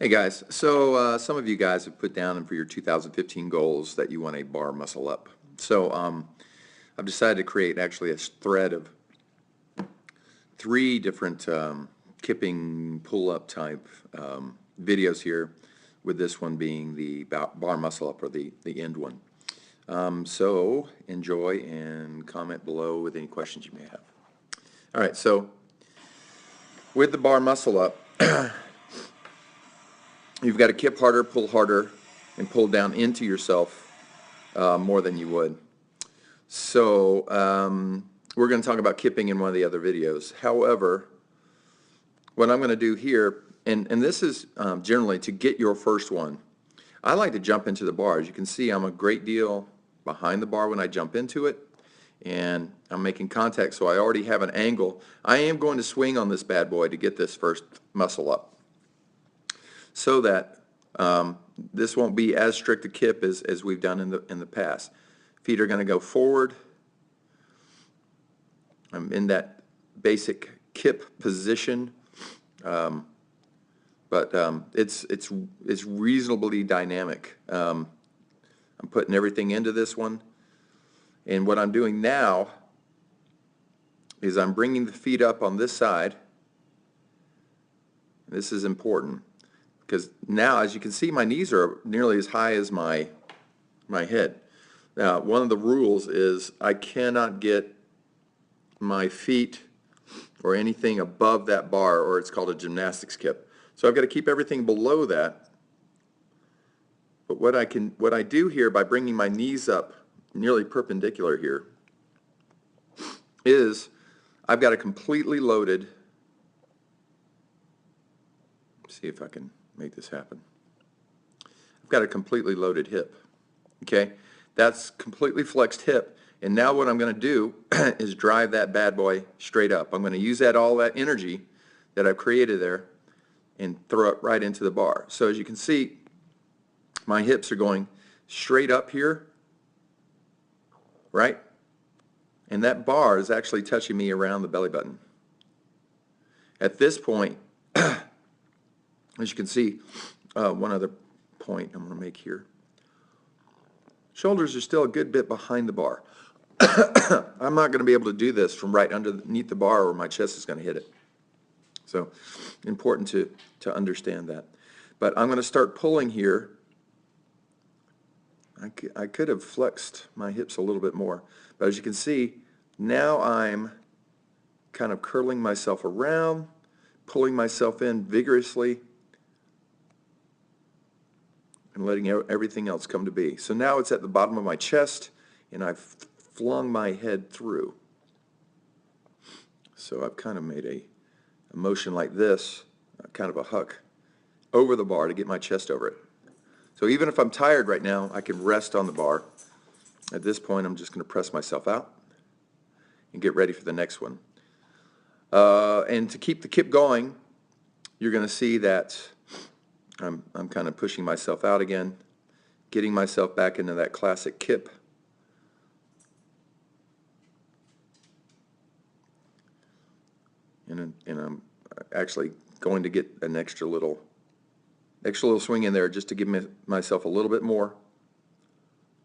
Hey guys, so some of you guys have put down for your 2015 goals that you want a bar muscle up. So I've decided to create actually a thread of three different kipping pull-up type videos here, with this one being the bar muscle up, or the end one. So enjoy and comment below with any questions you may have. All right, so with the bar muscle up, you've got to kip harder, and pull down into yourself more than you would. So we're going to talk about kipping in one of the other videos. However, what I'm going to do here, and this is generally to get your first one, I like to jump into the bar. As you can see, I'm a great deal behind the bar when I jump into it, and I'm making contact, so I already have an angle. I am going to swing on this bad boy to get this first muscle up, so that this won't be as strict a kip as we've done in the past. Feet are going to go forward. I'm in that basic kip position, but it's reasonably dynamic. I'm putting everything into this one, and what I'm doing now is I'm bringing the feet up on this side. This is important, because now, as you can see, my knees are nearly as high as my head. Now, one of the rules is I cannot get my feet or anything above that bar, or it's called a gymnastics kip. So I've got to keep everything below that. But what I do here by bringing my knees up nearly perpendicular here is I've got a completely loaded, see if I can make this happen. I've got a completely loaded hip. Okay, that's completely flexed hip, and now what I'm going to do is drive that bad boy straight up. I'm going to use all that energy that I've created there and throw it right into the bar. So as you can see, my hips are going straight up here, right? And that bar is actually touching me around the belly button. At this point, as you can see, one other point I'm going to make here. Shoulders are still a good bit behind the bar. I'm not going to be able to do this from right underneath the bar, or my chest is going to hit it. So important to understand that. But I'm going to start pulling here. I could have flexed my hips a little bit more, but as you can see, now I'm kind of curling myself around, pulling myself in vigorously, and letting everything else come to be. So now it's at the bottom of my chest, and I've flung my head through. So I've kind of made a motion like this, kind of a huck, over the bar to get my chest over it. So even if I'm tired right now, I can rest on the bar. At this point, I'm just going to press myself out and get ready for the next one. And to keep the kip going, you're going to see that I'm kind of pushing myself out again, getting myself back into that classic kip. And I'm actually going to get an extra little swing in there just to give myself a little bit more.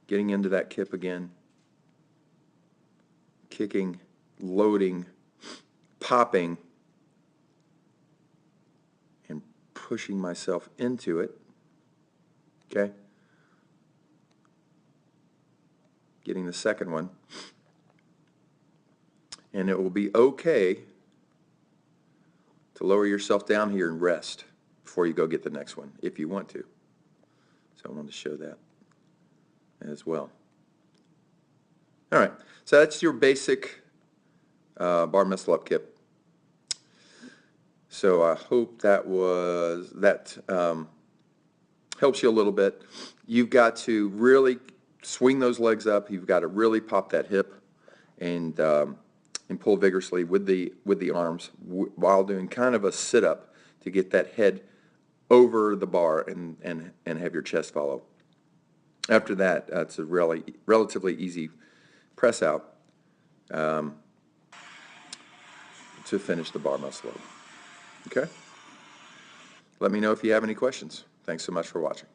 Getting into that kip again. Kicking, loading, popping, and pushing myself into it. Okay? Getting the second one. And it will be okay to lower yourself down here and rest before you go get the next one, if you want to. So I wanted to show that as well. All right, so that's your basic bar muscle up kip. So I hope that helps you a little bit. You've got to really swing those legs up. You've got to really pop that hip and pull vigorously with the arms while doing kind of a sit-up to get that head over the bar and have your chest follow. After that, it's a relatively easy press out to finish the bar muscle up. Okay? let me know if you have any questions. Thanks so much for watching.